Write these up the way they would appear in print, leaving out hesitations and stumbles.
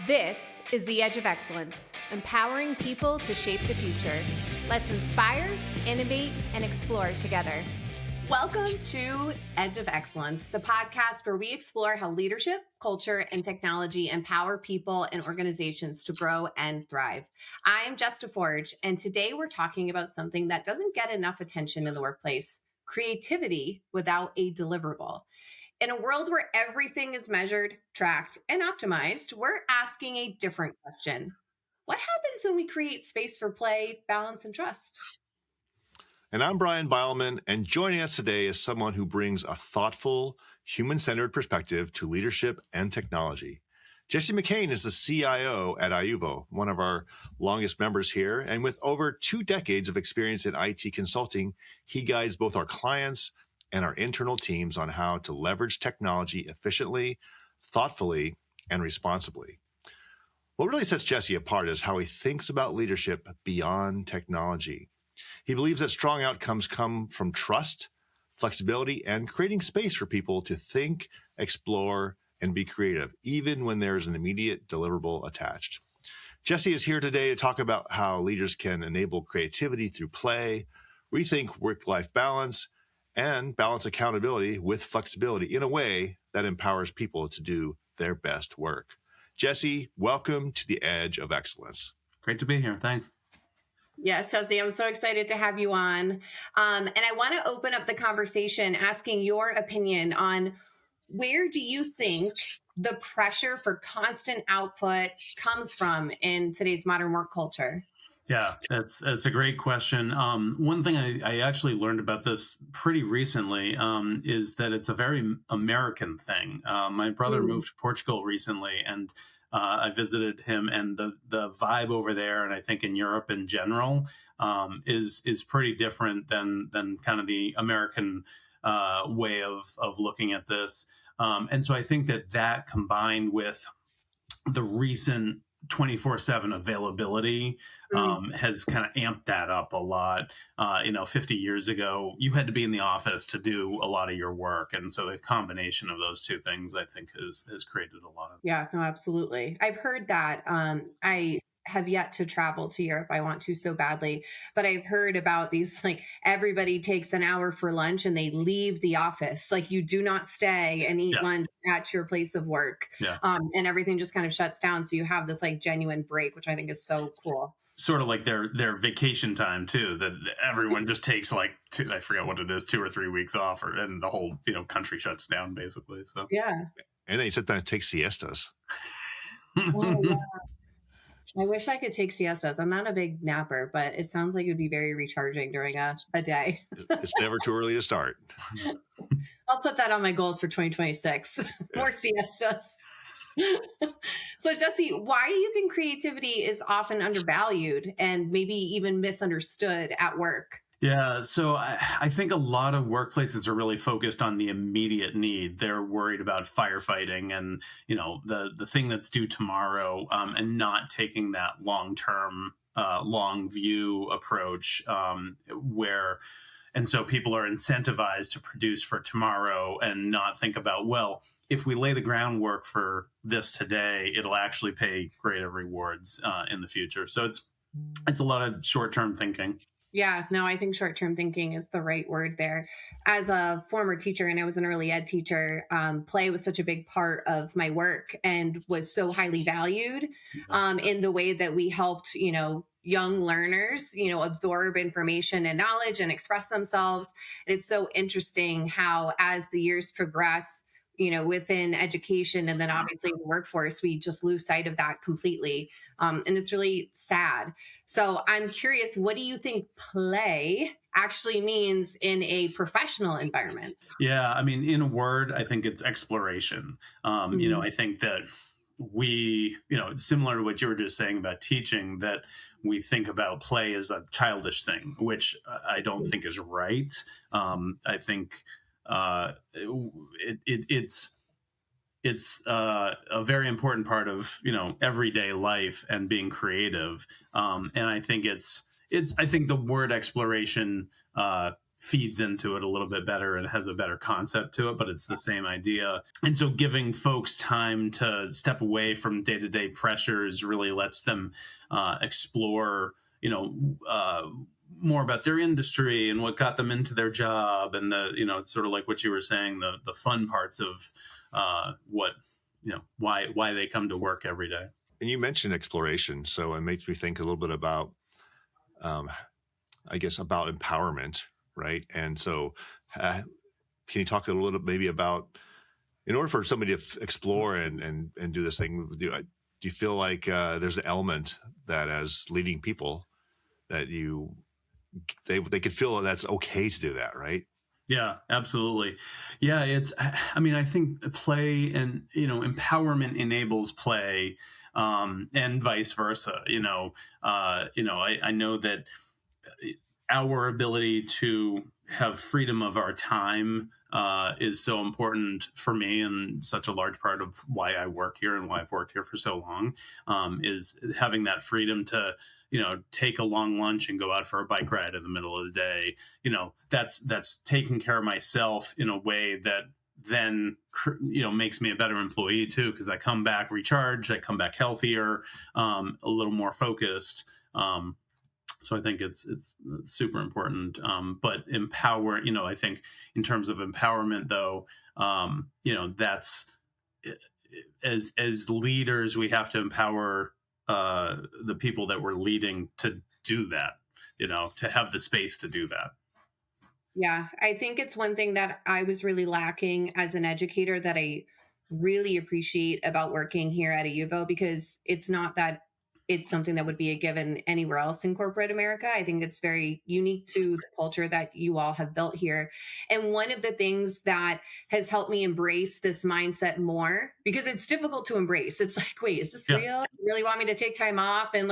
This is the Edge of Excellence, empowering people to shape the future. Let's inspire, innovate, and explore together. Welcome to Edge of Excellence, the podcast where we explore how leadership, culture, and technology empower people and organizations to grow and thrive. I'm Jesse DeForge, and today we're talking about something that doesn't get enough attention in the workplace: creativity without a deliverable. In a world where everything is measured, tracked, and optimized, we're asking a different question. What happens when we create space for play, balance, and trust? And I'm Bryon Beilman, and joining us today is someone who brings a thoughtful, human-centered perspective to leadership and technology. Jesse McCain is the CIO at iuvo, one of our longest members here, and with over 2 decades of experience in IT consulting, he guides both our clients and our internal teams on how to leverage technology efficiently, thoughtfully, and responsibly. What really sets Jesse apart is how he thinks about leadership beyond technology. He believes that strong outcomes come from trust, flexibility, and creating space for people to think, explore, and be creative, even when there's an immediate deliverable attached. Jesse is here today to talk about how leaders can enable creativity through play, rethink work-life balance, and balance accountability with flexibility in a way that empowers people to do their best work. Jesse, welcome to the Edge of Excellence. Great to be here. Thanks. Yes, Chelsea, I'm so excited to have you on. And I want to open up the conversation asking your opinion on where do you think the pressure for constant output comes from in today's modern work culture? Yeah, that's a great question. One thing I actually learned about this pretty recently is that it's a very American thing. My brother moved to Portugal recently, and I visited him, and the vibe over there, and I think in Europe in general, is pretty different than kind of the American way of looking at this. And so I think that combined with the recent 24/7 availability has kind of amped that up a lot. 50 years ago, you had to be in the office to do a lot of your work. And so the combination of those two things, I think, has created a lot of. Yeah, no, absolutely. I've heard that. I have yet to travel to Europe. I want to so badly, but I've heard about these, like, everybody takes an hour for lunch and they leave the office. Like, you do not stay and eat lunch at your place of work. Yeah. And everything just kind of shuts down. So you have this like genuine break, which I think is so cool. Sort of like their vacation time too, that everyone just takes like I forget what it is, 2 or 3 weeks off, and the whole country shuts down basically. So yeah. And then you sit down and take siestas. Oh, yeah. I wish I could take siestas. I'm not a big napper, but it sounds like it would be very recharging during a day. It's never too early to start. I'll put that on my goals for 2026. More siestas. So, Jesse, why do you think creativity is often undervalued and maybe even misunderstood at work? Yeah, so I think a lot of workplaces are really focused on the immediate need. They're worried about firefighting and the thing that's due tomorrow, and not taking that long-term, long view approach and so people are incentivized to produce for tomorrow and not think about, well, if we lay the groundwork for this today, it'll actually pay greater rewards in the future. So it's a lot of short-term thinking. Yeah, no, I think short-term thinking is the right word there. As a former teacher, and I was an early ed teacher, play was such a big part of my work and was so highly valued in the way that we helped, young learners, absorb information and knowledge and express themselves. And it's so interesting how, as the years progress, within education and then obviously the workforce, we just lose sight of that completely. And it's really sad. So I'm curious, what do you think play actually means in a professional environment? Yeah, I mean, in a word, I think it's exploration. I think that we, similar to what you were just saying about teaching, that we think about play as a childish thing, which I don't think is right. I think it's a very important part of everyday life and being creative, and I think I think the word exploration feeds into it a little bit better and has a better concept to it, but it's the same idea. And so giving folks time to step away from day-to-day pressures really lets them explore, more about their industry and what got them into their job, and it's sort of like what you were saying, the fun parts of why they come to work every day. And you mentioned exploration, so it makes me think a little bit about, I guess, about empowerment, right? And so, can you talk a little bit maybe about, in order for somebody to explore and do this thing, do you feel like there's an element that as leading people that they could feel that's okay to do that, right? Yeah, absolutely. Yeah, I think play and, empowerment enables play, and vice versa. I know that our ability to have freedom of our time is so important for me, and such a large part of why I work here and why I've worked here for so long, is having that freedom to, take a long lunch and go out for a bike ride in the middle of the day. That's taking care of myself in a way that then, makes me a better employee too, because I come back recharged, I come back healthier, a little more focused. So I think it's super important. But empower, I think in terms of empowerment, though, that's, as leaders, we have to empower the people that we're leading to do that, to have the space to do that. Yeah, I think it's one thing that I was really lacking as an educator that I really appreciate about working here at iuvo, because it's not that it's something that would be a given anywhere else in corporate America. I think it's very unique to the culture that you all have built here. And one of the things that has helped me embrace this mindset more, because it's difficult to embrace. It's like, wait, is this real? You really want me to take time off and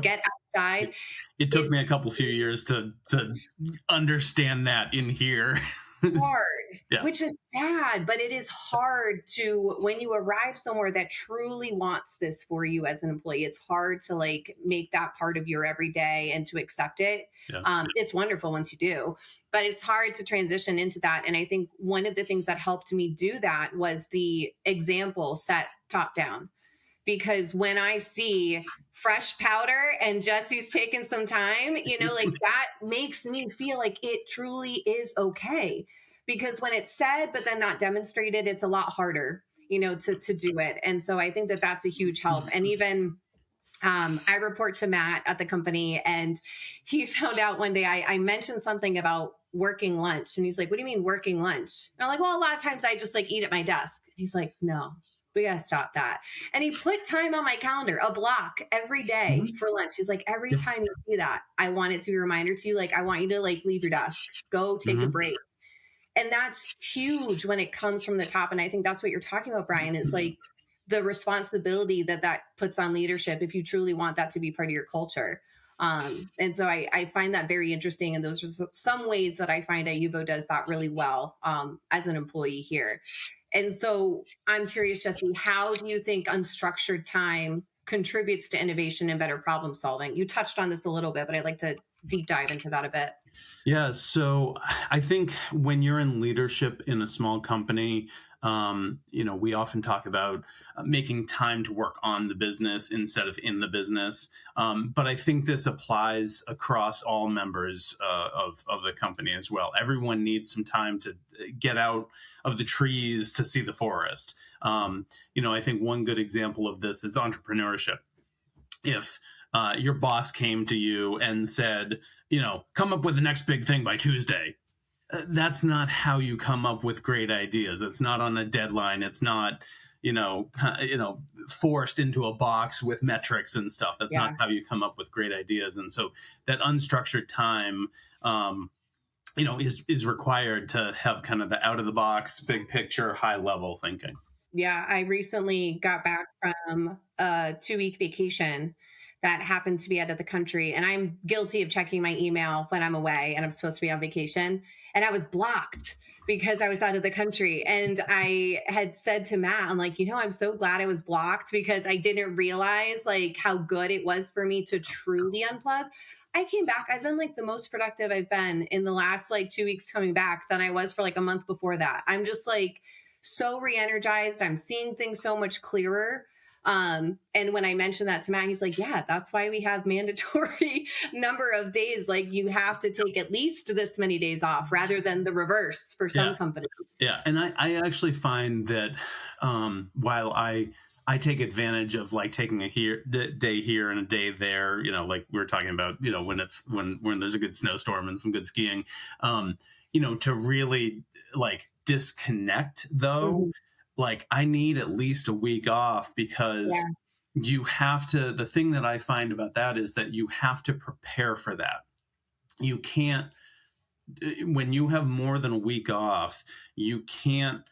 get outside? It took me a few years to understand that in here. Hard, which is sad, but it is hard to, when you arrive somewhere that truly wants this for you as an employee, it's hard to make that part of your everyday and to accept it. It's wonderful once you do, but it's hard to transition into that. And I think one of the things that helped me do that was the example set top down. Because when I see fresh powder and Jesse's taking some time, that makes me feel like it truly is okay. Because when it's said, but then not demonstrated, it's a lot harder, to do it. And so I think that that's a huge help. And even I report to Matt at the company, and he found out one day I mentioned something about working lunch. And he's like, what do you mean working lunch? And I'm like, well, a lot of times I just eat at my desk. He's like, no. We got to stop that. And he put time on my calendar, a block every day for lunch. He's like, every time you see that, I want it to be a reminder to you. I want you to leave your desk, go take a break. And that's huge when it comes from the top. And I think that's what you're talking about, Bryon, is the responsibility that puts on leadership if you truly want that to be part of your culture. And so I find that very interesting. And those are some ways that I find iuvo does that really well as an employee here. And so I'm curious, Jesse, how do you think unstructured time contributes to innovation and better problem solving? You touched on this a little bit, but I'd like to deep dive into that a bit. Yeah, so I think when you're in leadership in a small company, we often talk about making time to work on the business instead of in the business. But I think this applies across all members of the company as well. Everyone needs some time to get out of the trees to see the forest. I think one good example of this is entrepreneurship. If your boss came to you and said, come up with the next big thing by Tuesday, that's not how you come up with great ideas. It's not on a deadline. It's not, forced into a box with metrics and stuff. That's not how you come up with great ideas. And so that unstructured time, is required to have kind of the out of the box, big picture, high level thinking. Yeah. I recently got back from a 2-week vacation that happened to be out of the country. And I'm guilty of checking my email when I'm away and I'm supposed to be on vacation. And I was blocked because I was out of the country. And I had said to Matt, I'm like, I'm so glad I was blocked because I didn't realize how good it was for me to truly unplug. I came back. I've been like the most productive I've been in the last like 2 weeks coming back than I was for like a month before that. I'm just like so re-energized. I'm seeing things so much clearer. And when I mentioned that to Matt, he's like, yeah, that's why we have mandatory number of days. Like you have to take at least this many days off rather than the reverse for some companies. Yeah. And I actually find that while I take advantage of like taking a day here and a day there, you know, like we were talking about, you know, when there's a good snowstorm and some good skiing, you know, to really like disconnect though, like I need at least a week off because you have to, the thing that I find about that is that you have to prepare for that. You can't, when you have more than a week off, you can't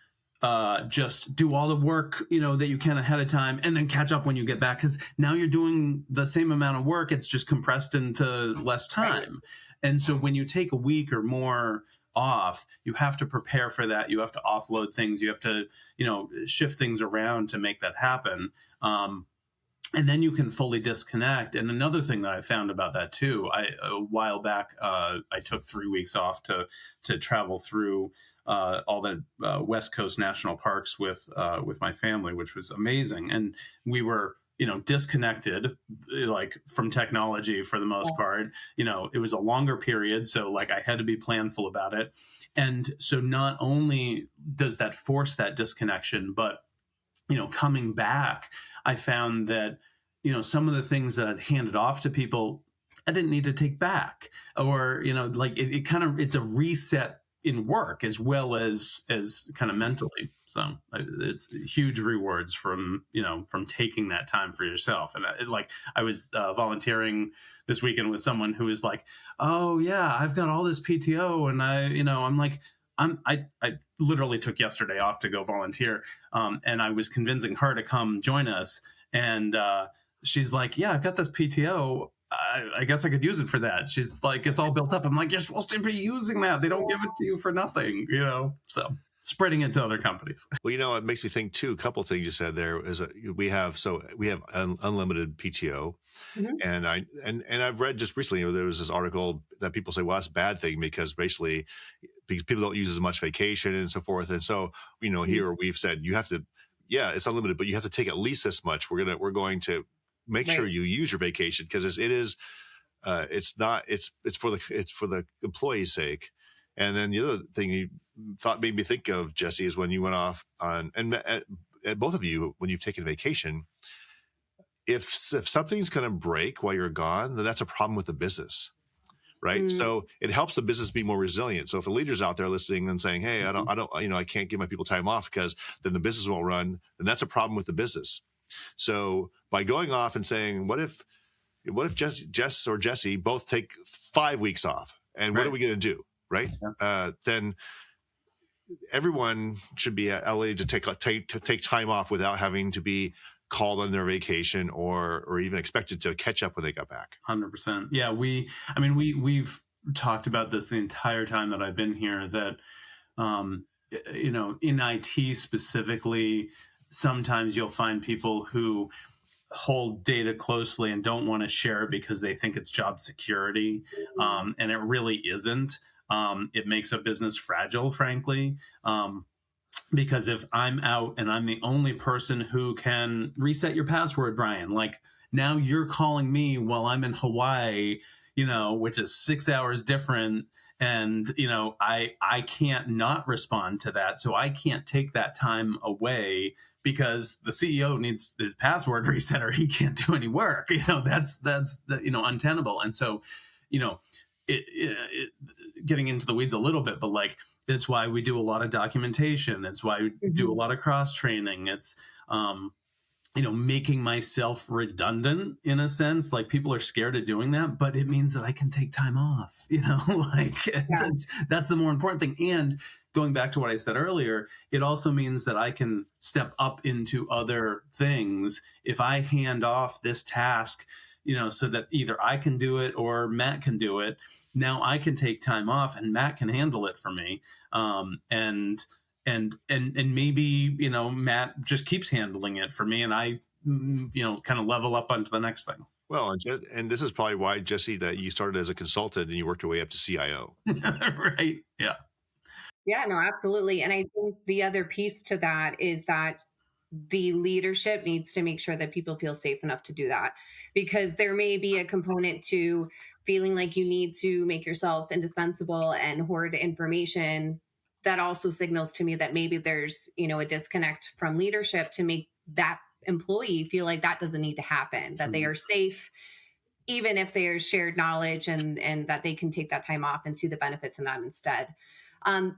just do all the work, you know, that you can ahead of time and then catch up when you get back. Because now you're doing the same amount of work. It's just compressed into less time. Right. And so when you take a week or more off, you have to prepare for that. You have to offload things. You have to, you know, shift things around to make that happen. And then you can fully disconnect. And another thing that I found about that too, a while back, I took 3 weeks off to travel through all the West Coast national parks with my family, which was amazing. And we were, you know, disconnected like from technology for the most part. You know, it was a longer period, so like I had to be planful about it. And so not only does that force that disconnection, but you know, coming back, I found that, you know, some of the things that I'd handed off to people, I didn't need to take back, or, you know, like it kind of, it's a reset in work as well as kind of mentally. So it's huge rewards from, you know, from taking that time for yourself. And I was volunteering this weekend with someone who was like, oh yeah, I've got all this PTO. And I'm like, I literally took yesterday off to go volunteer. And I was convincing her to come join us. And she's like, yeah, I've got this PTO. I guess I could use it for that. She's like, it's all built up. I'm like, you're supposed to be using that. They don't give it to you for nothing, you know? So spreading it to other companies. Well, you know, it makes me think too, a couple of things you said there is we have unlimited PTO. Mm-hmm. And I've read just recently, there was this article that people say, well, that's a bad thing because people don't use as much vacation and so forth. And so, you know, here we've said you have to, yeah, it's unlimited, but you have to take at least this much. We're going to make sure you use your vacation because it's for the employee's sake. And then the other thing you made me think of, Jesse, is when you went off on, and both of you, when you've taken vacation, if something's going to break while you're gone, then that's a problem with the business, right? So it helps the business be more resilient. So if a leader's out there listening and saying, hey, I can't give my people time off because then the business won't run, then that's a problem with the business. So by going off and saying, what if Jess or Jesse both take 5 weeks off, and what are we going to do, right? Yeah. Then everyone should be able to take time off without having to be called on their vacation or even expected to catch up when they got back. 100%. Yeah, we've talked about this the entire time that I've been here. That you know, in IT specifically, sometimes you'll find people who hold data closely and don't want to share it because they think it's job security. And it really isn't. It makes a business fragile, frankly. Because if I'm out and I'm the only person who can reset your password, Bryon, like now you're calling me while I'm in Hawaii, you know, which is 6 hours different. And, you know, I can't not respond to that. So I can't take that time away because the CEO needs his password reset or he can't do any work. You know, that's you know, untenable. And so, you know, it getting into the weeds a little bit, but like, it's why we do a lot of documentation. It's why we do a lot of cross training. It's, you know, making myself redundant in a sense. Like people are scared of doing that, but it means that I can take time off, you know, like that's the more important thing. And going back to what I said earlier, it also means that I can step up into other things if I hand off this task, you know, so that either I can do it or Matt can do it. Now I can take time off and Matt can handle it for me. And maybe, you know, Matt just keeps handling it for me and I kind of level up onto the next thing. Well, and this is probably why, Jesse, that you started as a consultant and you worked your way up to CIO. Right. Yeah. Yeah, no, absolutely. And I think the other piece to that is that the leadership needs to make sure that people feel safe enough to do that, because there may be a component to feeling like you need to make yourself indispensable and hoard information. That also signals to me that maybe there's, a disconnect from leadership to make that employee feel like that doesn't need to happen, that they are safe, even if there's shared knowledge, and that they can take that time off and see the benefits in that instead.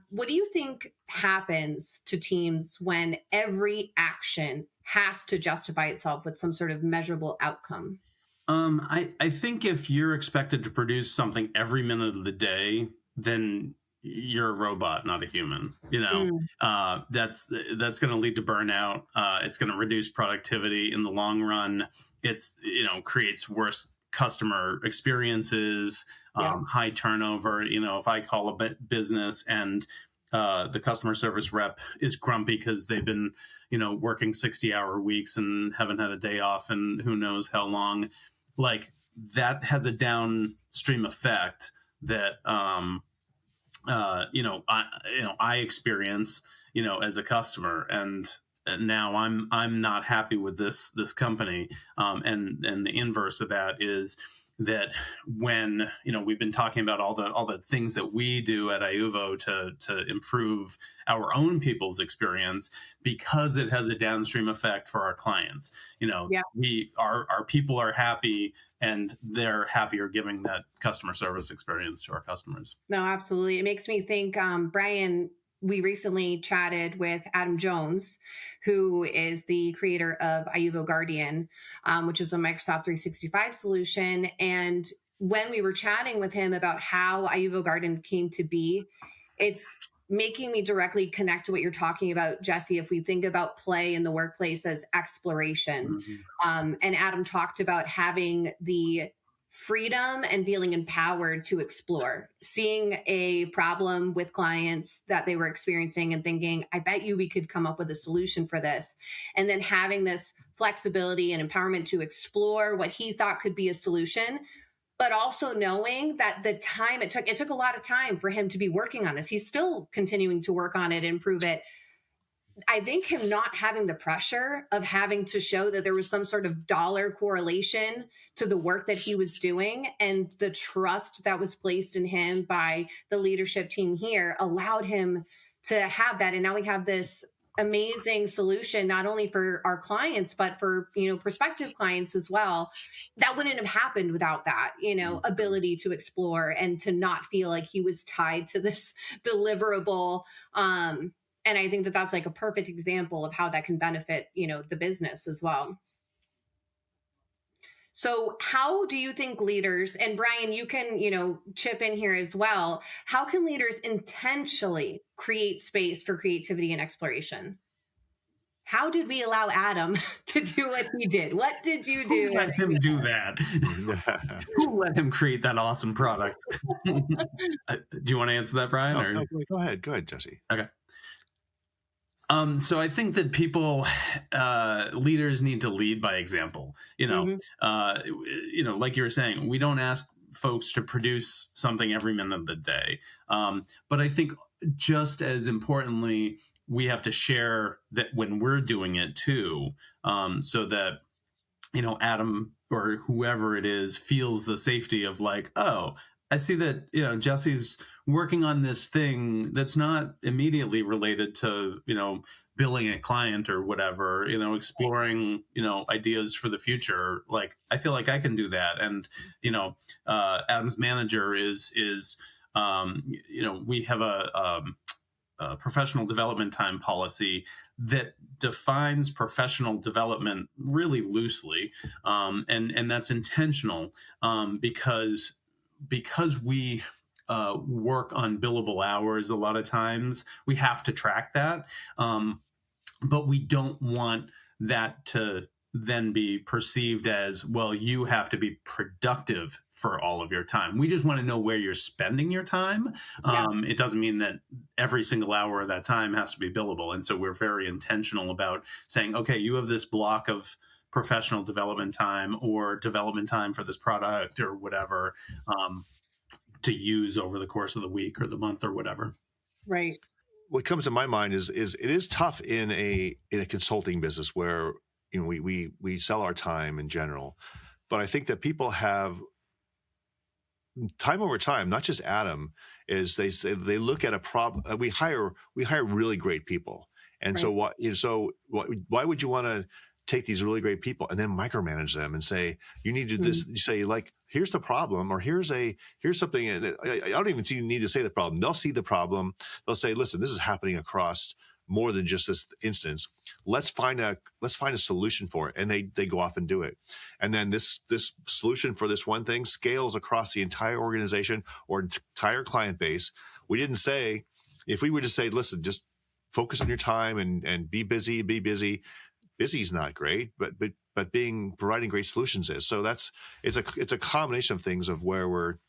What do you think happens to teams when every action has to justify itself with some sort of measurable outcome? I think if you're expected to produce something every minute of the day, then you're a robot, not a human. That's going to lead to burnout. It's going to reduce productivity in the long run. It's creates worse customer experiences, high turnover. If I call a business and the customer service rep is grumpy because they've been working 60-hour weeks and haven't had a day off and who knows how long, like that has a downstream effect that I experience as a customer, and now I'm not happy with this company, and the inverse of that is that when we've been talking about all the things that we do at iuvo to improve our own people's experience, because it has a downstream effect for our clients. Our people are happy, and they're happier giving that customer service experience to our customers. No, absolutely. It makes me think, Bryon, we recently chatted with Adam Jones, who is the creator of iuvo Guardian, which is a Microsoft 365 solution. And when we were chatting with him about how iuvo Guardian came to be, it's making me directly connect to what you're talking about, Jesse. If we think about play in the workplace as exploration, and Adam talked about having the freedom and feeling empowered to explore, seeing a problem with clients that they were experiencing and thinking, I bet you we could come up with a solution for this. And then having this flexibility and empowerment to explore what he thought could be a solution, but also knowing that the time it took a lot of time for him to be working on this. He's still continuing to work on it and improve it. I think him not having the pressure of having to show that there was some sort of dollar correlation to the work that he was doing, and the trust that was placed in him by the leadership team here allowed him to have that. And now we have this amazing solution, not only for our clients, but for, prospective clients as well. That wouldn't have happened without that, ability to explore and to not feel like he was tied to this deliverable. And I think that that's like a perfect example of how that can benefit, the business as well. So how do you think leaders, and Bryon, you can, chip in here as well, how can leaders intentionally create space for creativity and exploration? How did we allow Adam to do what he did? What did you do? Who let him do that? Who let him create that awesome product? Do you want to answer that, Bryon? No, go ahead, Jesse. Okay. So I think that leaders need to lead by example. Like you were saying, we don't ask folks to produce something every minute of the day. But I think just as importantly, we have to share that when we're doing it too, so that, Adam or whoever it is feels the safety of like, oh, I see that, Jesse's working on this thing that's not immediately related to, billing a client or whatever, exploring, ideas for the future. Like, I feel like I can do that. And, Adam's manager is we have a professional development time policy that defines professional development really loosely. And that's intentional, because we work on billable hours a lot of times, we have to track that. But we don't want that to then be perceived as, well, you have to be productive for all of your time. We just want to know where you're spending your time. It doesn't mean that every single hour of that time has to be billable. And so we're very intentional about saying, okay, you have this block of professional development time or development time for this product or whatever, to use over the course of the week or the month or whatever. Right. What comes to my mind is it is tough in a consulting business where we sell our time in general, but I think that people have time over time, not just Adam, is they look at a problem. We hire really great people, and Right. why would you want to take these really great people and then micromanage them and say you need to do this? You say, like, here's the problem, or here's something. I don't even need to say the problem. They'll see the problem. They'll say, listen, this is happening across more than just this instance. Let's find a solution for it, and they go off and do it. And then this solution for this one thing scales across the entire organization or entire client base. We didn't say, if we would just say, listen, just focus on your time and be busy. Busy is not great, but providing great solutions is. So it's a combination of things of where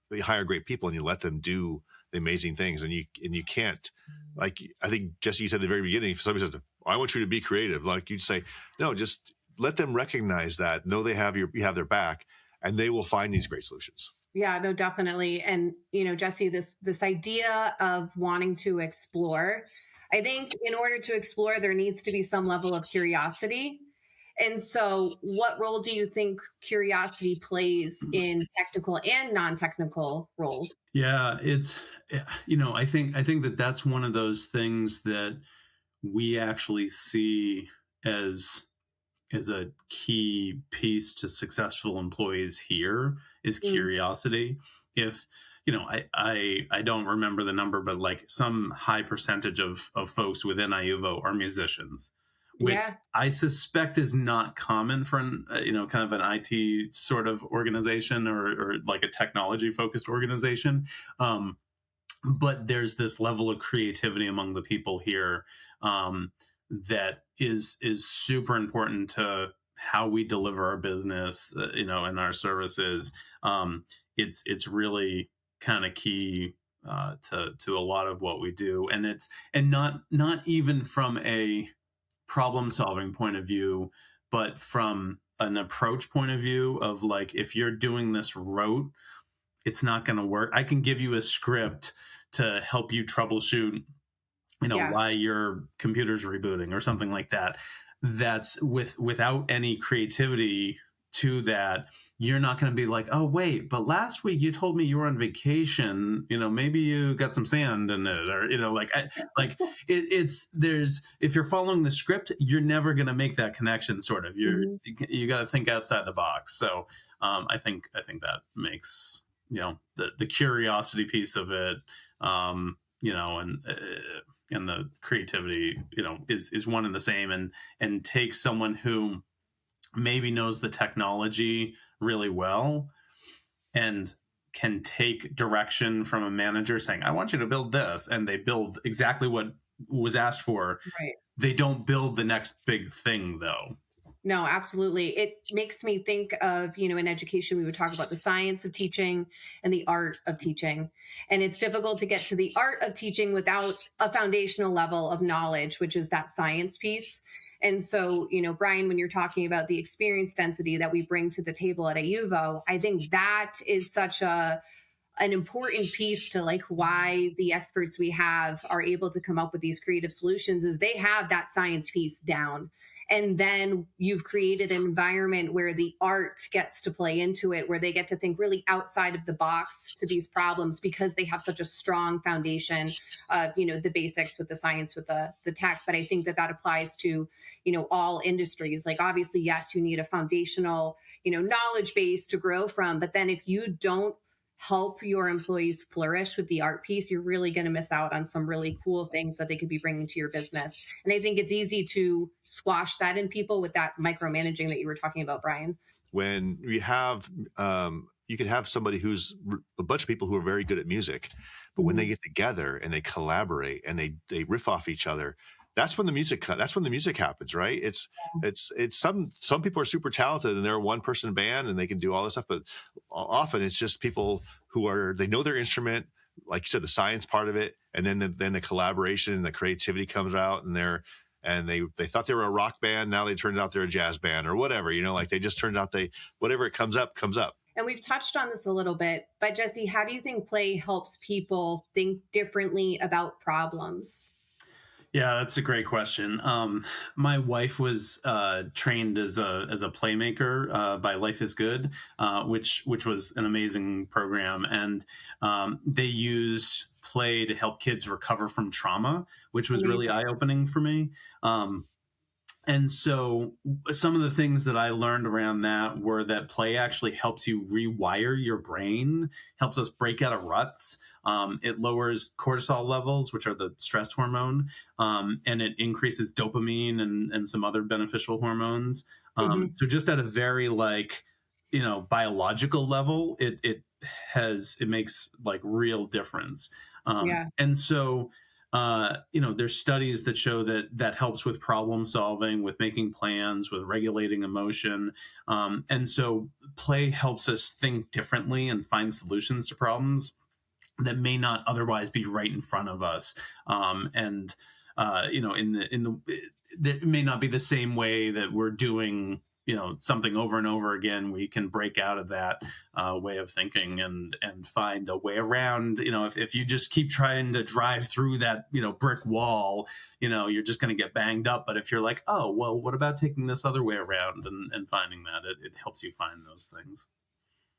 we hire great people and you let them do the amazing things, and you can't, like, I think Jesse, you said at the very beginning, if somebody says, I want you to be creative, like, you'd say, no, just let them recognize that, know you have their back, and they will find these great solutions. Yeah, no, definitely. And, Jesse, this idea of wanting to explore, I think in order to explore, there needs to be some level of curiosity. And so what role do you think curiosity plays in technical and non-technical roles? Yeah, it's, I think that's one of those things that we actually see as a key piece to successful employees here is curiosity. If, I don't remember the number, but like some high percentage of folks within iuvo are musicians, which I suspect is not common for kind of an IT sort of organization or like a technology focused organization. But there's this level of creativity among the people here that is super important to how we deliver our business, and our services. It's really kind of key to a lot of what we do, and not even from a problem solving point of view, but from an approach point of view of, like, if you're doing this rote, it's not going to work. I can give you a script to help you troubleshoot, why your computer's rebooting or something like that. That's without any creativity to that. You're not going to be like, oh, wait, but last week you told me you were on vacation, maybe you got some sand in it, or, if you're following the script, you're never going to make that connection, sort of. You got to think outside the box. So I think that makes, the curiosity piece of it, and the creativity, is one and the same, and takes someone who maybe knows the technology really well and can take direction from a manager saying, I want you to build this, and they build exactly what was asked for. Right. They don't build the next big thing, though. No, absolutely. It makes me think of, in education, we would talk about the science of teaching and the art of teaching. And it's difficult to get to the art of teaching without a foundational level of knowledge, which is that science piece. And so, Bryon, when you're talking about the experience density that we bring to the table at iuvo, I think that is such an important piece to, like, why the experts we have are able to come up with these creative solutions, is they have that science piece down. And then you've created an environment where the art gets to play into it, where they get to think really outside of the box to these problems, because they have such a strong foundation of, the basics with the science, with the tech. But I think that applies to, all industries. Like, obviously, yes, you need a foundational, knowledge base to grow from. But then if you don't help your employees flourish with the art piece, you're really going to miss out on some really cool things that they could be bringing to your business. And I think it's easy to squash that in people with that micromanaging that you were talking about, Bryon. When we have, you can have somebody who's a bunch of people who are very good at music, but when they get together and they collaborate and they riff off each other, that's when the music happens, right? It's some people are super talented and they're a one person band and they can do all this stuff, but often it's just people who they know their instrument, like you said, the science part of it, and then the collaboration and the creativity comes out, and and they thought they were a rock band. Now they turned out they're a jazz band or whatever, like they just turned out whatever it comes up, comes up. And we've touched on this a little bit, but Jesse, how do you think play helps people think differently about problems? Yeah, that's a great question. My wife was trained as a playmaker by Life is Good, which was an amazing program, and they used play to help kids recover from trauma, which was really eye-opening for me. And so some of the things that I learned around that were that play actually helps you rewire your brain, helps us break out of ruts. It lowers cortisol levels, which are the stress hormone, and it increases dopamine and some other beneficial hormones. So just at a very biological level, it makes like real difference. And so there's studies that show that helps with problem solving, with making plans, with regulating emotion. And so play helps us think differently and find solutions to problems that may not otherwise be right in front of us. It may not be the same way that we're doing something over and over again. We can break out of that way of thinking and find a way around. If you just keep trying to drive through that brick wall, you're just going to get banged up. But if you're like, oh well, what about taking this other way around and finding that, it helps you find those things.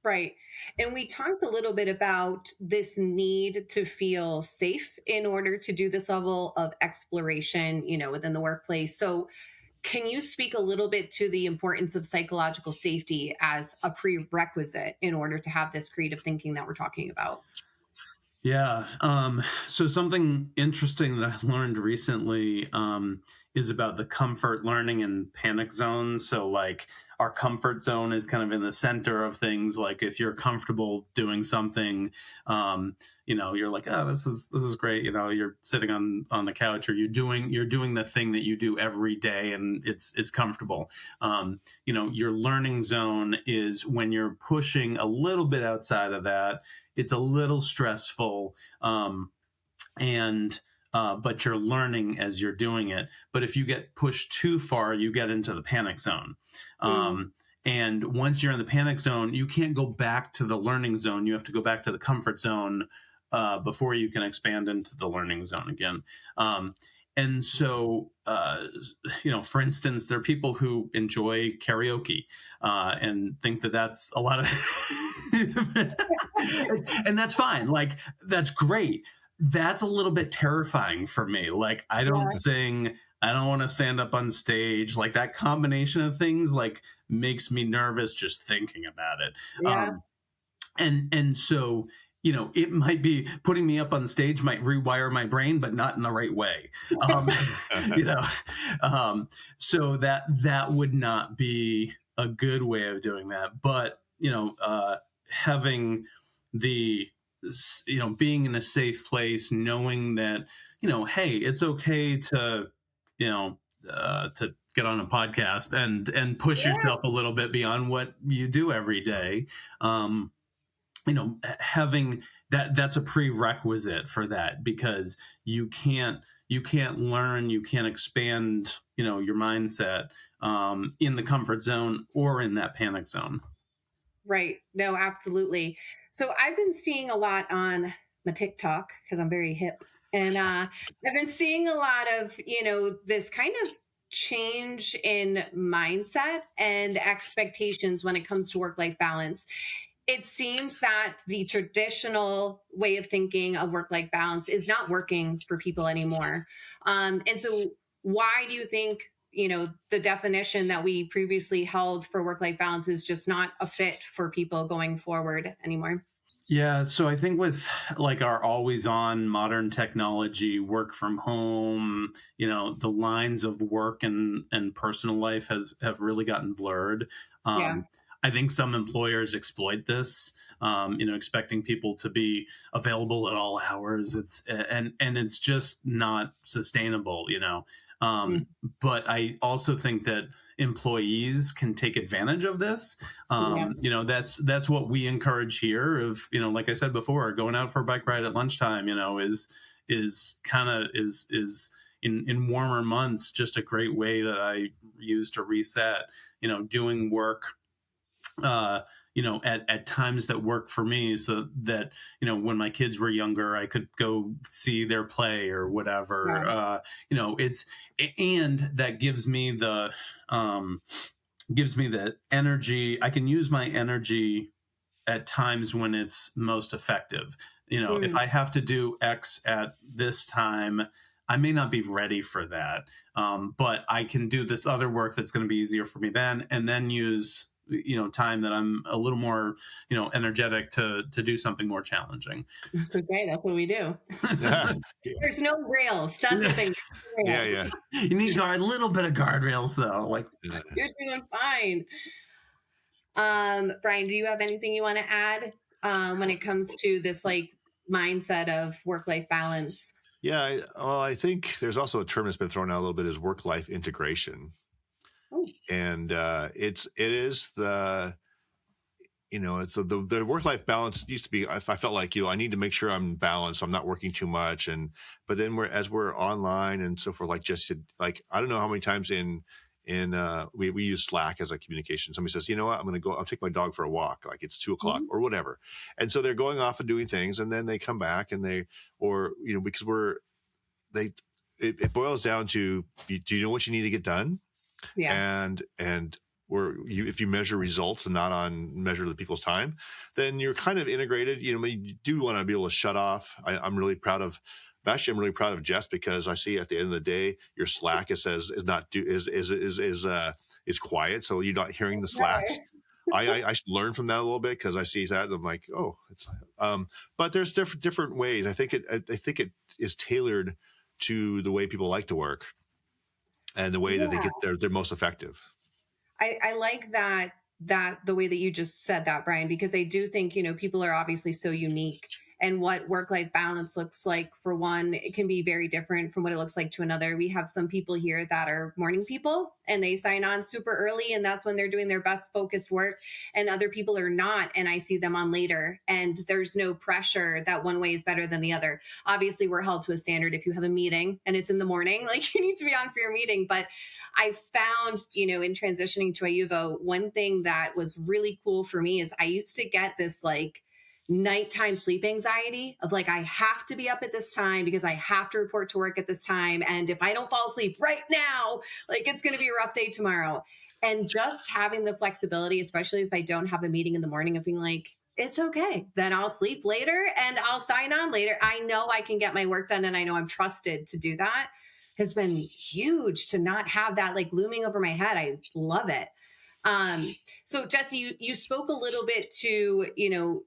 Right. And we talked a little bit about this need to feel safe in order to do this level of exploration, within the workplace. So can you speak a little bit to the importance of psychological safety as a prerequisite in order to have this creative thinking that we're talking about? Yeah. So something interesting that I learned recently is about the comfort, learning, and panic zones. So like our comfort zone is kind of in the center of things. Like if you're comfortable doing something, you're like, oh, this is great. You're sitting on the couch, or you're doing the thing that you do every day, and it's comfortable. Your learning zone is when you're pushing a little bit outside of that. It's a little stressful, but you're learning as you're doing it. But if you get pushed too far, you get into the panic zone. And once you're in the panic zone, you can't go back to the learning zone. You have to go back to the comfort zone before you can expand into the learning zone again. And so, for instance, there are people who enjoy karaoke and think that that's a lot of, and that's fine. Like, that's great. That's a little bit terrifying for me. Like, I don't sing. I don't want to stand up on stage. Like, that combination of things, like, makes me nervous just thinking about it. And so, it might be putting me up on stage might rewire my brain, but not in the right way. So that would not be a good way of doing that. But, having the, being in a safe place, knowing that, hey, it's okay to get on a podcast and push yourself a little bit beyond what you do every day. Having that's a prerequisite for that, because you can't learn, you can't expand, your mindset in the comfort zone or in that panic zone. Right. No, absolutely. So I've been seeing a lot on my TikTok because I'm very hip. And I've been seeing a lot of, this kind of change in mindset and expectations when it comes to work-life balance. It seems that the traditional way of thinking of work-life balance is not working for people anymore. And so why do you think, the definition that we previously held for work-life balance is just not a fit for people going forward anymore? Yeah, so I think with like our always on modern technology, work from home, the lines of work and personal life have really gotten blurred. I think some employers exploit this, expecting people to be available at all hours. And it's just not sustainable, But I also think that employees can take advantage of this. That's what we encourage here. Of like I said before, going out for a bike ride at lunchtime, is in warmer months, just a great way that I use to reset, doing work, at times that work for me, so that, when my kids were younger, I could go see their play or whatever. And that gives me the energy. I can use my energy at times when it's most effective. If I have to do X at this time, I may not be ready for that. But I can do this other work that's going to be easier for me then, and then use, time that I'm a little more, energetic to do something more challenging. Okay, that's what we do. Yeah. There's no rails. That's the thing. Yeah. You need a little bit of guardrails, though. Like, you're doing fine. Bryon, do you have anything you want to add when it comes to this mindset of work-life balance? Yeah. I think there's also a term that's been thrown out a little bit, is work-life integration. Oh. And it is the work-life balance used to be, I felt like, I need to make sure I'm balanced, so I'm not working too much. But then as we're online and so forth, like Jess said, like, I don't know how many times we use Slack as a communication. Somebody says, you know what, I'll take my dog for a walk. Like, it's 2:00 or whatever. And so they're going off and doing things, and then they come back and because it boils down to, do you know what you need to get done? Yeah. And if you measure results and not measure the people's time, then you're kind of integrated. You do want to be able to shut off. I'm really proud of Jess, because I see at the end of the day, your Slack, it says, is quiet, so you're not hearing the Slacks. I should learn from that a little bit, because I see that and I'm like, oh, it's but there's different ways. I think it is tailored to the way people like to work and the way that they get they're most effective. I like that the way that you just said that, Bryon, because I do think, people are obviously so unique, and what work-life balance looks like for one, it can be very different from what it looks like to another. We have some people here that are morning people, and they sign on super early, and that's when they're doing their best focused work, and other people are not, and I see them on later, and there's no pressure that one way is better than the other. Obviously, we're held to a standard. If you have a meeting and it's in the morning, like, you need to be on for your meeting. But I found, in transitioning to iuvo, one thing that was really cool for me is I used to get this nighttime sleep anxiety of I have to be up at this time because I have to report to work at this time. And if I don't fall asleep right now, it's going to be a rough day tomorrow. And just having the flexibility, especially if I don't have a meeting in the morning, of being it's okay, then I'll sleep later and I'll sign on later. I know I can get my work done, and I know I'm trusted to do that, has been huge, to not have that looming over my head. I love it. So Jesse, you spoke a little bit to,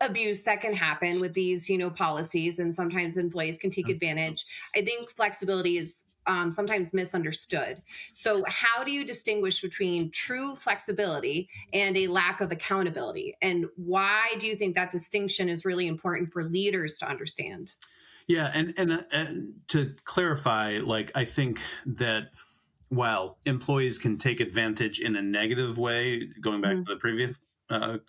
abuse that can happen with these, policies, and sometimes employees can take advantage. I think flexibility is sometimes misunderstood. So how do you distinguish between true flexibility and a lack of accountability? And why do you think that distinction is really important for leaders to understand? Yeah. And to clarify, I think that while employees can take advantage in a negative way, going back to the previous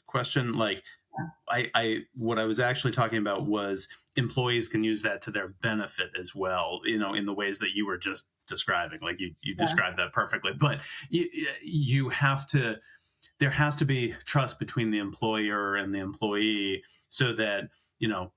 question, what I was actually talking about was employees can use that to their benefit as well, in the ways that you were just describing. You described that perfectly. But there has to be trust between the employer and the employee, so that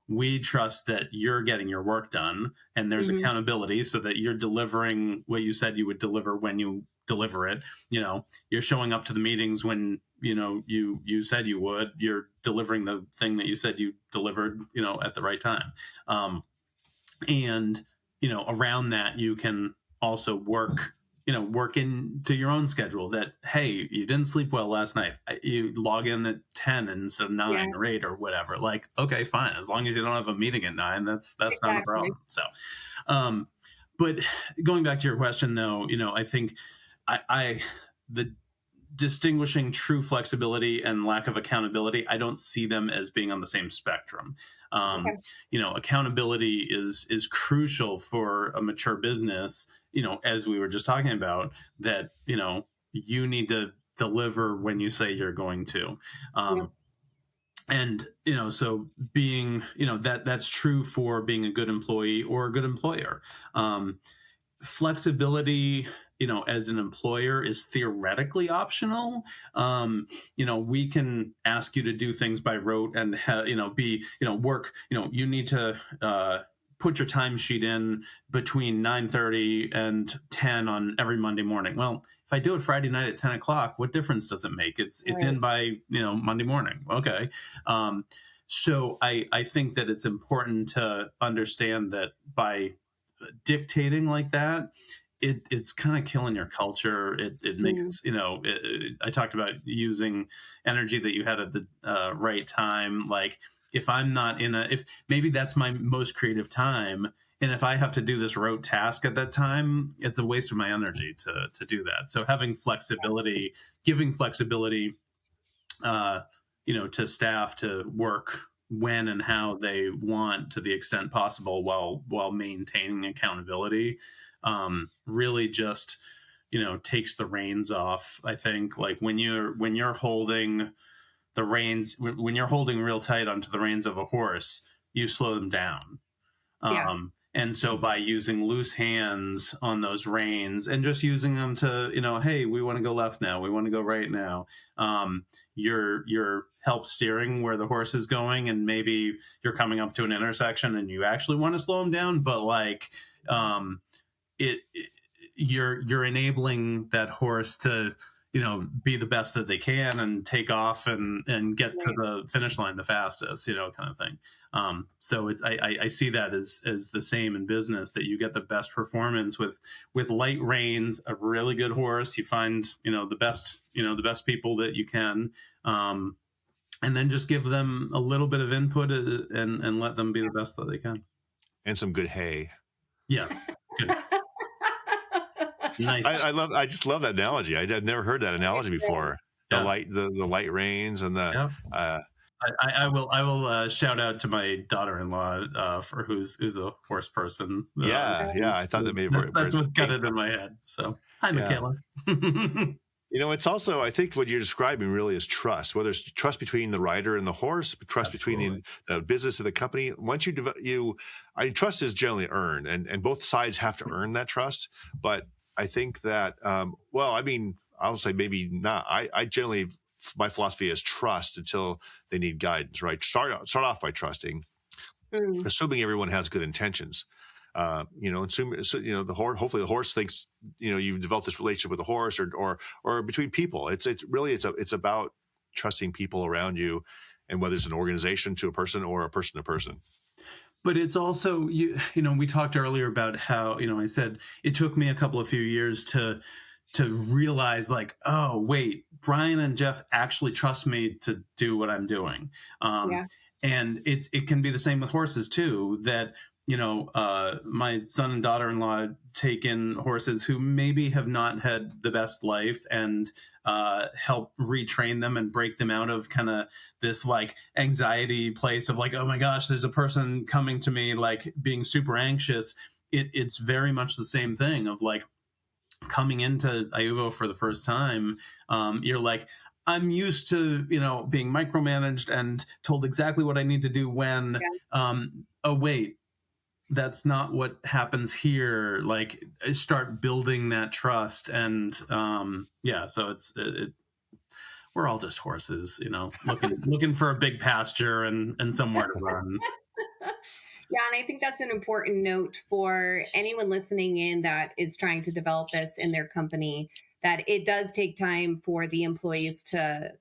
we trust that you're getting your work done, and there's accountability, so that you're delivering what you said you would deliver when you deliver it. You're showing up to the meetings when you said you would. You're delivering the thing that you said you delivered at the right time. And around that, you can also work into your own schedule, that, hey, you didn't sleep well last night, you log in at 10 instead of 9 or 8 or whatever. Okay, fine, as long as you don't have a meeting at 9, that's exactly. Not a problem. So but going back to your question, though, I think the distinguishing true flexibility and lack of accountability, I don't see them as being on the same spectrum. Accountability is crucial for a mature business, as we were just talking about, that, you need to deliver when you say you're going to. And, so being, that's true for being a good employee or a good employer. flexibility, as an employer is theoretically optional. We can ask you to do things by rote and, work, you need to put your timesheet in between 9:30 and 10 on every Monday morning. Well, if I do it Friday night at 10 o'clock, what difference does it make? It's in by, Monday morning. Okay. So I think that it's important to understand that by dictating like that, it's kind of killing your culture. It makes, I talked about using energy that you had at the right time. Like if I'm not if maybe that's my most creative time, and if I have to do this rote task at that time, it's a waste of my energy to do that. So having flexibility, giving flexibility, to staff to work when and how they want to the extent possible while maintaining accountability, really just takes the reins off. I think like when you're holding the reins, when you're holding real tight onto the reins of a horse, you slow them down. And so by using loose hands on those reins and just using them to, hey, we want to go left now, we want to go right now, you're help steering where the horse is going. And maybe you're coming up to an intersection and you actually want to slow them down, but like you're enabling that horse to be the best that they can and take off and get to the finish line the fastest, kind of thing. So it's I see that as the same in business, that you get the best performance with light reins, a really good horse. You find the best people that you can, and then just give them a little bit of input and let them be the best that they can. And some good hay. Yeah. Good. Nice. I just love that analogy. I've never heard that analogy before. The light reins and the. Yeah. I will shout out to my daughter-in-law for who's a horse person. I thought that maybe that's what got it in my head. So hi, Michaela. It's also, I think what you're describing really is trust, whether it's trust between the rider and the horse, trust between the business and the company. Once trust is generally earned, and both sides have to earn that trust. But I think that, I'll say maybe not. I generally, my philosophy is trust until they need guidance, right? Start off by trusting, assuming everyone has good intentions. Hopefully the horse thinks, you've developed this relationship with the horse or between people. It's about trusting people around you, and whether it's an organization to a person or a person to person. But it's also, we talked earlier about how, I said it took me a few years to realize like, oh, wait, Bryon and Jeff actually trust me to do what I'm doing. And it can be the same with horses too, that, my son and daughter-in-law take in horses who maybe have not had the best life and help retrain them and break them out of kind of this like anxiety place of like, oh my gosh, there's a person coming to me, like being super anxious. It's very much the same thing of like coming into iuvo for the first time. You're like, I'm used to, being micromanaged and told exactly what I need to do when, oh wait, that's not what happens here. Like start building that trust. And so we're all just horses, looking for a big pasture and somewhere to run. Yeah, and I think that's an important note for anyone listening in that is trying to develop this in their company, that it does take time for the employees to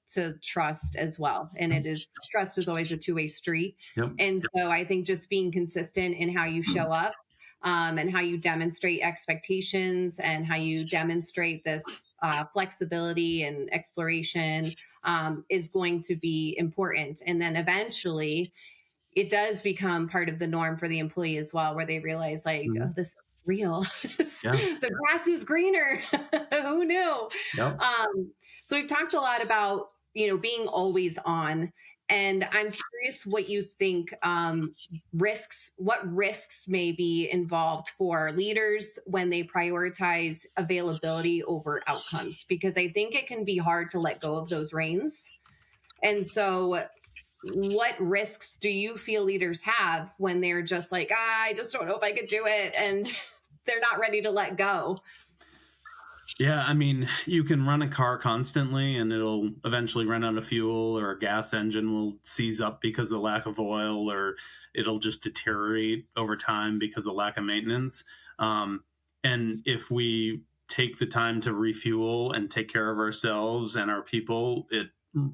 trust as well. And trust is always a two-way street. Yep. And so I think just being consistent in how you show up, and how you demonstrate expectations and how you demonstrate this flexibility and exploration is going to be important. And then eventually it does become part of the norm for the employee as well, where they realize like, oh, this is real. The grass is greener. Who knew? Yep. So we've talked a lot about, being always on, and I'm curious what you think, what risks may be involved for leaders when they prioritize availability over outcomes, because I think it can be hard to let go of those reins. And so what risks do you feel leaders have when they're just like, I just don't know if I could do it? And they're not ready to let go. Yeah, I mean, you can run a car constantly and it'll eventually run out of fuel, or a gas engine will seize up because of lack of oil, or it'll just deteriorate over time because of lack of maintenance. And if we take the time to refuel and take care of ourselves and our people, it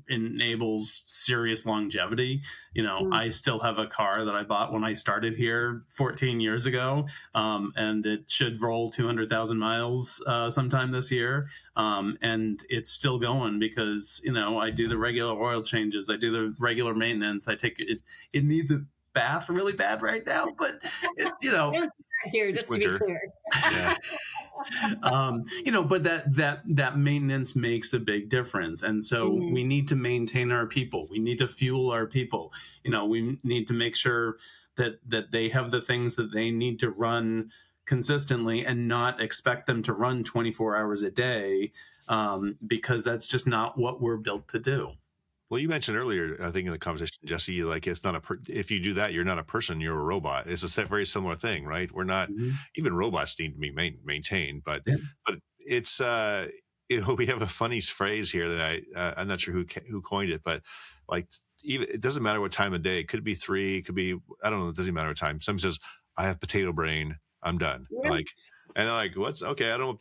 enables serious longevity. I still have a car that I bought when I started here 14 years ago, and it should roll 200,000 miles sometime this year. And it's still going because, I do the regular oil changes, I do the regular maintenance. I take it. It needs a bath really bad right now, but Here, just to be clear. Yeah. But that maintenance makes a big difference. And so we need to maintain our people. We need to fuel our people. We need to make sure that they have the things that they need to run consistently, and not expect them to run 24 hours a day, because that's just not what we're built to do. Well, you mentioned earlier, I think in the conversation, Jesse, like it's not if you do that, you're not a person, you're a robot. It's a very similar thing, right? We're not, even robots need to be maintained, but it's, we have a funny phrase here that I'm not sure who coined it, but like, even it doesn't matter what time of day. It could be 3, it could be, I don't know. It doesn't matter what time. Someone says, I have potato brain, I'm done. Yes. And I'm like, what's okay? I don't,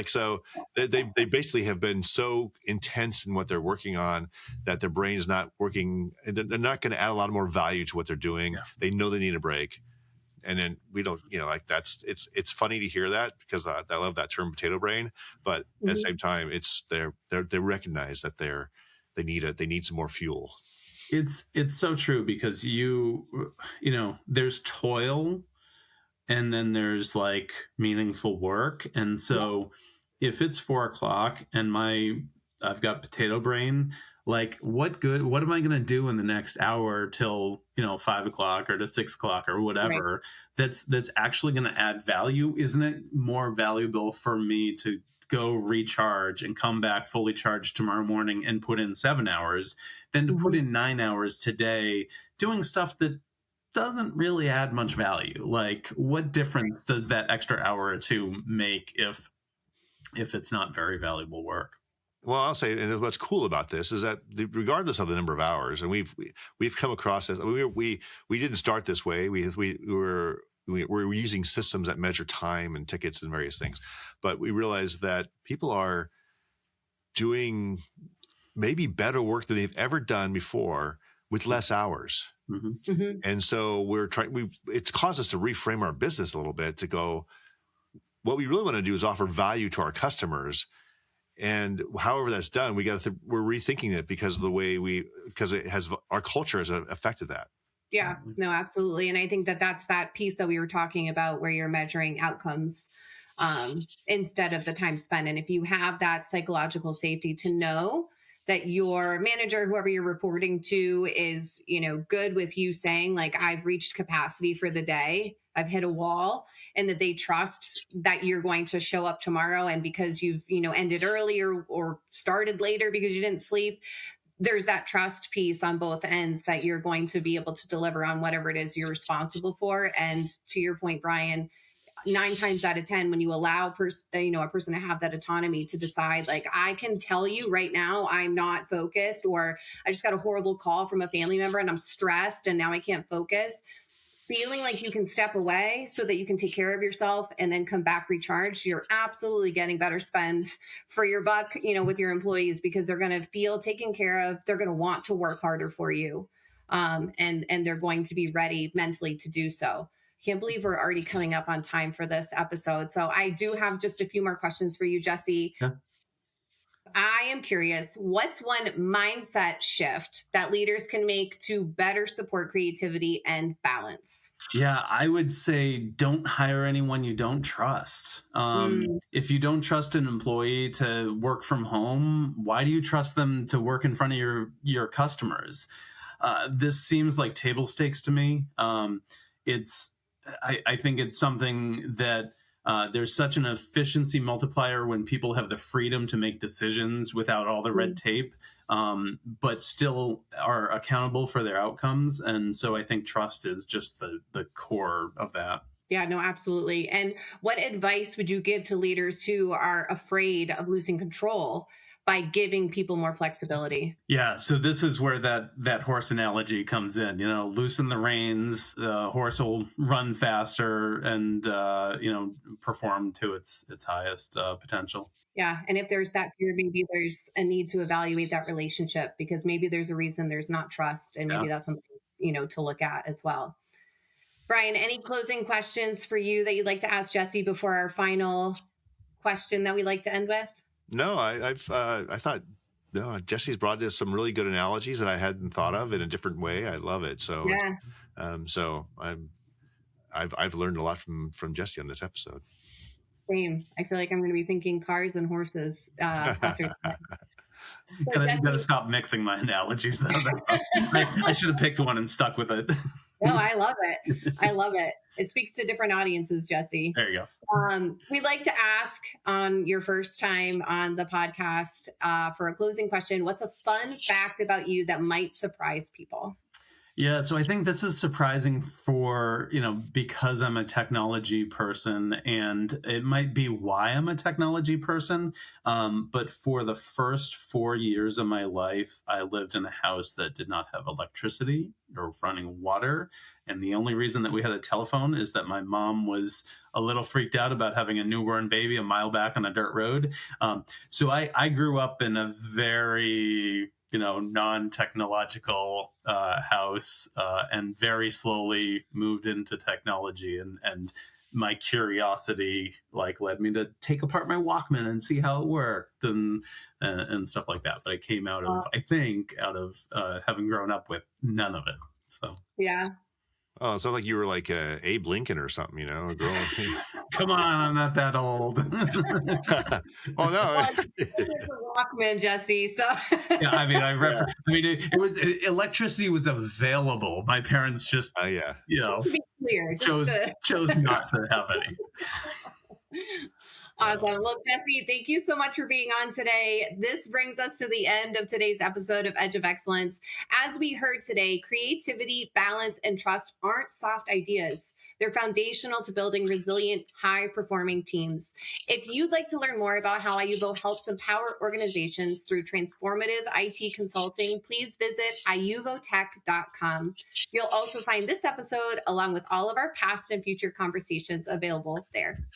so they basically have been so intense in what they're working on that their brain is not working. They're not going to add a lot more value to what they're doing. Yeah. They know they need a break. And then we don't, it's funny to hear that, because I love that term, potato brain. But at the same time, they recognize that they need some more fuel. It's so true, because there's toil, and then there's like meaningful work. And so if it's 4:00 and I've got potato brain, like what am I going to do in the next hour till, 5:00 or to 6:00 or whatever, right, that's actually going to add value? Isn't it more valuable for me to go recharge and come back fully charged tomorrow morning and put in 7 hours than to put in 9 hours today doing stuff that doesn't really add much value? Like, what difference does that extra hour or two make if it's not very valuable work? Well, I'll say, and what's cool about this is that regardless of the number of hours, and we've come across this. We didn't start this way. We're using systems that measure time and tickets and various things, but we realized that people are doing maybe better work than they've ever done before with less hours. And so it's caused us to reframe our business a little bit to go, what we really want to do is offer value to our customers. And however that's done, we're rethinking it because of the way our culture has affected that. Yeah, no, absolutely. And I think that's that piece that we were talking about, where you're measuring outcomes instead of the time spent. And if you have that psychological safety to know that your manager, whoever you're reporting to, is, good with you saying, like, I've reached capacity for the day, I've hit a wall, and that they trust that you're going to show up tomorrow. And because you've, ended earlier or started later because you didn't sleep, there's that trust piece on both ends that you're going to be able to deliver on whatever it is you're responsible for. And to your point, Bryon, 9 times out of 10, when you allow a person to have that autonomy to decide, like, I can tell you right now, I'm not focused, or I just got a horrible call from a family member and I'm stressed and now I can't focus. Feeling like you can step away so that you can take care of yourself and then come back recharged, you're absolutely getting better spend for your buck, with your employees, because they're going to feel taken care of. They're going to want to work harder for you. And they're going to be ready mentally to do so. Can't believe we're already coming up on time for this episode. So I do have just a few more questions for you, Jesse. Yeah. I am curious, what's one mindset shift that leaders can make to better support creativity and balance? Yeah, I would say don't hire anyone you don't trust. If you don't trust an employee to work from home, why do you trust them to work in front of your customers? This seems like table stakes to me. I think it's something that there's such an efficiency multiplier when people have the freedom to make decisions without all the red tape, but still are accountable for their outcomes. And so I think trust is just the core of that. Yeah, no, absolutely. And what advice would you give to leaders who are afraid of losing control by giving people more flexibility? Yeah, so this is where that horse analogy comes in. Loosen the reins, the horse will run faster and perform to its highest potential. Yeah. And if there's that fear, maybe there's a need to evaluate that relationship, because maybe there's a reason there's not trust. And Yeah. maybe that's something, to look at as well. Bryon, any closing questions for you that you'd like to ask Jesse before our final question that we like to end with? No, I thought, no, Jesse's brought us some really good analogies that I hadn't thought of in a different way. I love it. So, Yeah. So I've learned a lot from Jesse on this episode. Same. I feel like I'm going to be thinking cars and horses after that. You got to stop mixing my analogies, though. I should have picked one and stuck with it. No, I love it. I love it. It speaks to different audiences, Jesse. There you go. We'd like to ask on your first time on the podcast for a closing question, what's a fun fact about you that might surprise people? Yeah, so I think this is surprising for, because I'm a technology person, and it might be why I'm a technology person. But for the first 4 years of my life, I lived in a house that did not have electricity or running water. And the only reason that we had a telephone is that my mom was a little freaked out about having a newborn baby a mile back on a dirt road. So I grew up in a very non-technological house and very slowly moved into technology, and my curiosity led me to take apart my Walkman and see how it worked and stuff like that. But I came out of having grown up with none of it. So yeah. Oh, it sounds like you were like Abe Lincoln or something, a girl. Come on, I'm not that old. Oh no, Walkman, Jesse. So yeah, it was electricity was available. My parents just to be clear, chose not to have any. Awesome. Well, Jesse, thank you so much for being on today. This brings us to the end of today's episode of Edge of Excellence. As we heard today, creativity, balance, and trust aren't soft ideas. They're foundational to building resilient, high-performing teams. If you'd like to learn more about how iuvo helps empower organizations through transformative IT consulting, please visit iuvotech.com. You'll also find this episode, along with all of our past and future conversations, available there.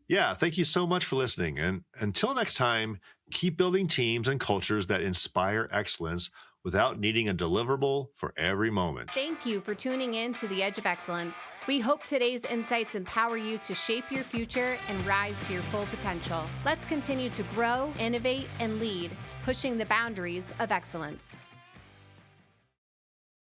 Yeah, thank you so much for listening. And until next time, keep building teams and cultures that inspire excellence without needing a deliverable for every moment. Thank you for tuning in to the Edge of Excellence. We hope today's insights empower you to shape your future and rise to your full potential. Let's continue to grow, innovate, and lead, pushing the boundaries of excellence.